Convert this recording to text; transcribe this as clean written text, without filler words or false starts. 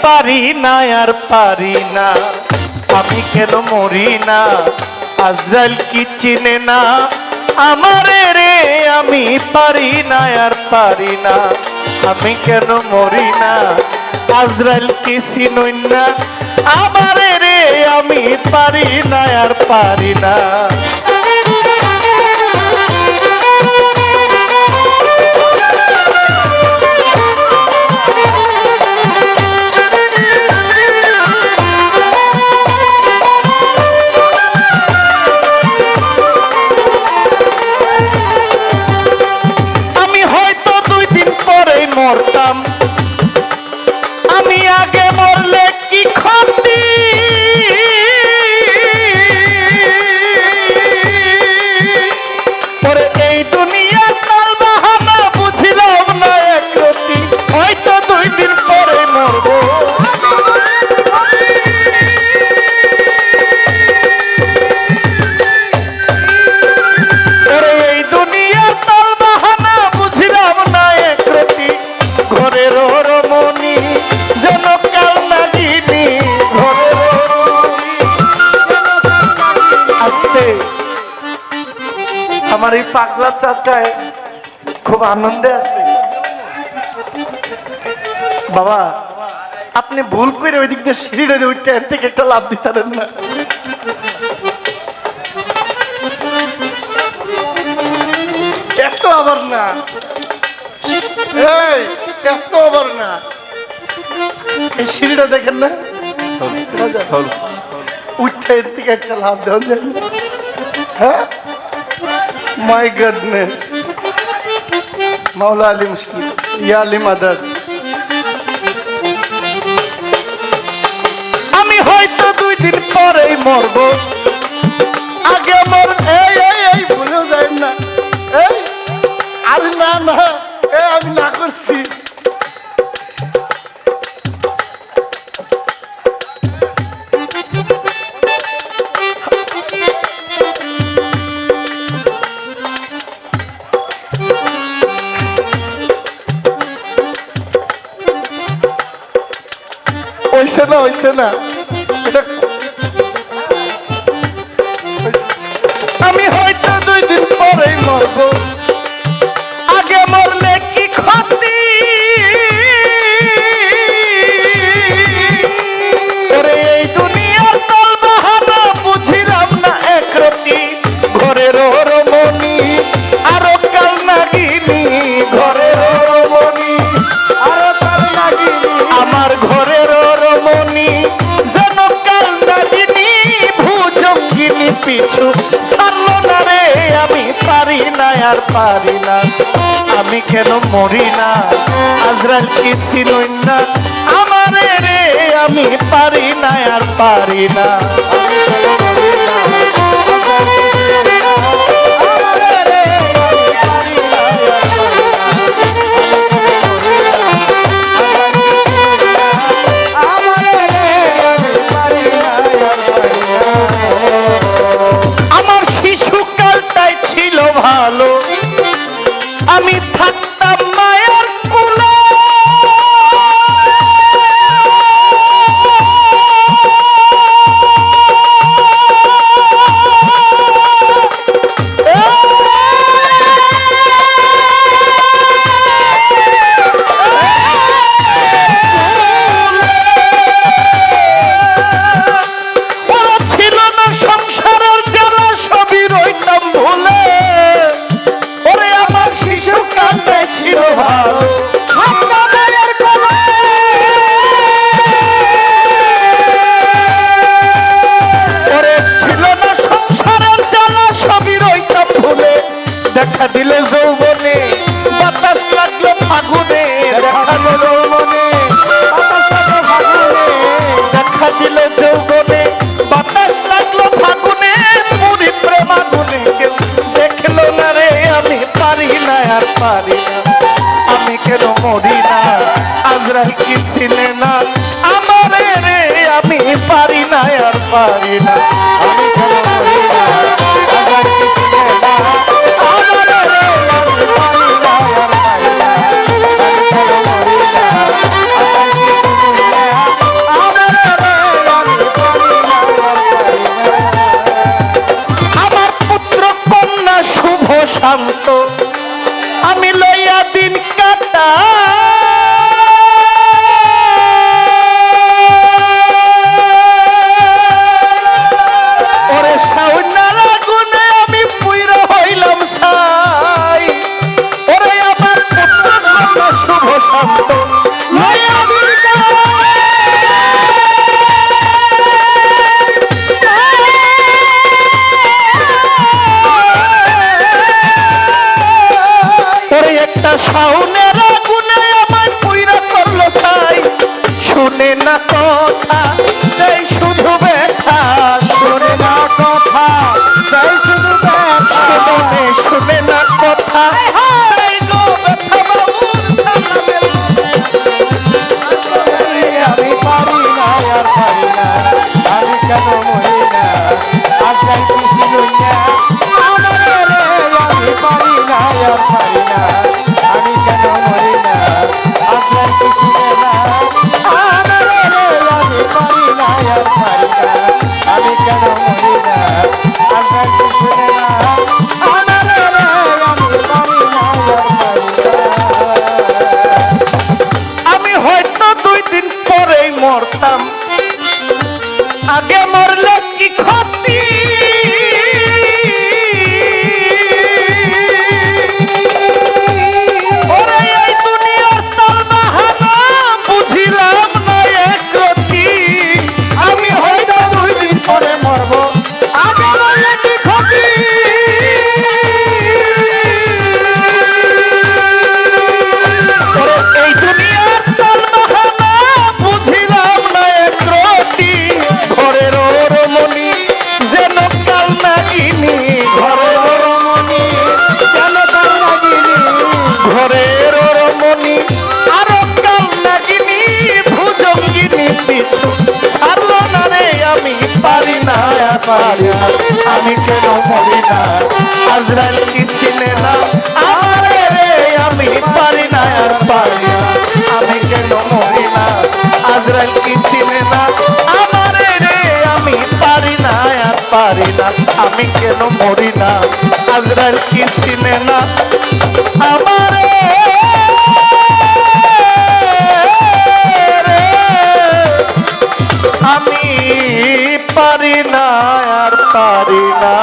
পারি না আর পারি না, আমি কেন মরি না? আজরাইল কি চিনে না আমারে রে? আমি পারি না আর পারি না, আমি কেন মরি না? আজরাইল কি চিনুই না আমারে রে? আমি পারি না আর পারি না। মরতাম আমি আগে মরলে কি ক্ষতি? পরে এই দুনিয়া কাল বাহানা বুঝিলাম না একরতি, হয়তো 2 দিন পরে মরবো। পরে এই দুনিয়া কাল বাহানা বুঝিলাম না একরতি, ঘরের রমণী যেন কাল নাগিনী, আস্তে। আমার এই পাগলা চাচায় খুব আনন্দে আছে। বাবা আপনি ভুল করে ওই দিক দিয়ে সিঁড়িটা দিয়ে উঠতে এর থেকে একটা লাভ দিতে পারেন না? এত আবার না, এত আবার না। এই সিঁড়িটা দেখেন না, উঠতে এর থেকে একটা লাভ দেওয়া যায়। হ্যাঁ, মাই গডনেস, মাওলা আলী মুশকিল, ইয়া আলী মাদাদ। আমি হয়তো 2 দিন পরেই মরবো, আগে মর। এই ভুলেও যায় না, এই আরে না না, আমি না করছি। হইছে না আমি হয়তো 2 দিন পরেই মরবো, আগে মরলে কি ক্ষতি? এই দুনিয়ার তল বাহানা বুঝিলাম না একরতি, ঘরের রমণী আরো কাল নাগিনী, ঘরের রমণী আরো কাল নাগিনী, আমার ঘরের রমণী যেন কাল নাগিনী, ভুজঙ্গিনী পিছু ছাড়লো না রে। আমি পারি না আর পারি না, আমি কেন মরি না? আজরাইল কি চিনুই না আমারে রে? আমি পারি না আর পারি না। আমার শিশুকালটাই ছিল ভালো, আমি থাকতাম মায়ের কোলে। ছিল না সংসারের জ্বালা, সবই রইতাম ভুলে। ওরে আমার শিশুকালটাই ছিল ভালো, ওরে ছিল না সংসারের জ্বালা, সবই রইতাম ভুলে। দেখা দিলে যৌবনে বাতাস লাগলো ফাগুনে, দেখা দিল যৌবনে বাতাস লাগলো ফাগুনে, দেখা দিলে যৌবনে বাতাস লাগলো ফাগুনে, পুরি প্রেমাগুনে কেউ দেখলো না রে। আমি পারি না আর পারি না, আমি কেন মরি না? আজরাইল কি চিনে না আমারে রে? আমি পারি না আর পারি না, আমি কেন মরি না? আজরাইল কি চিনে না আমারে রে? আমি পারি না আর পারি না, আমি কেন মরি না? আজরাইল কি চিনে না শান্ত আমি লইয়া দিন কাটা ওরে শাওনার আগুনে আমি পুইরা হইলাম ছাই ওরে আমার পুত্র শুভ শান্ত লইয়া দিন কাটা একটা শাওনের আগুনে আমায় পুইরা করলো ছাই শুনে না কথা তাই শুধু ব্যথা শুনে না কথা তাই শুধু ব্যথা শুনে না কথা তাই গো ব্যথা বাবু আমি পারি না আর পারি না আমি কেন মরি না আশায় কিছু লইয়া আমি পারি না আর পারি না আমি কেন মরি না আশায় কিছু না আমি পারি না আর পারি না আমি কেন মরি না আশায় কিছু না আমি হয়তো 2 দিন পরেই মরতাম আগে মরলে কি ক্ষতি ওরে এই দুনিয়ার তালবাহানা বুঝিলাম না একরতি আমি হয়তো 2 দিন পরে মরব আগে মরলে কি ক্ষতি ওরে এই দুনিয়ার তালবাহানা বুঝিলাম না একরতি ঘরের রমণী যেন কাল নাগিনী ঘরের রমণী যেন কাল নাগিনী ঘরের রমণী আরো কাল নাগিনী ভুজঙ্গিনী পিছু ছাড়লো না রে আমি পারি না পারি না আমি কেন মরি না আজরাইল কি চিনে না আমারে রে আমি পারি না আর পারি না আমি কেন মরি না আজরাইল কি চিনে না আমারে রে আমি পারি না আর পারি না আমি কেন মরি না আজরাইল কি চিনে না আমারে আমি পারি না আর পারি না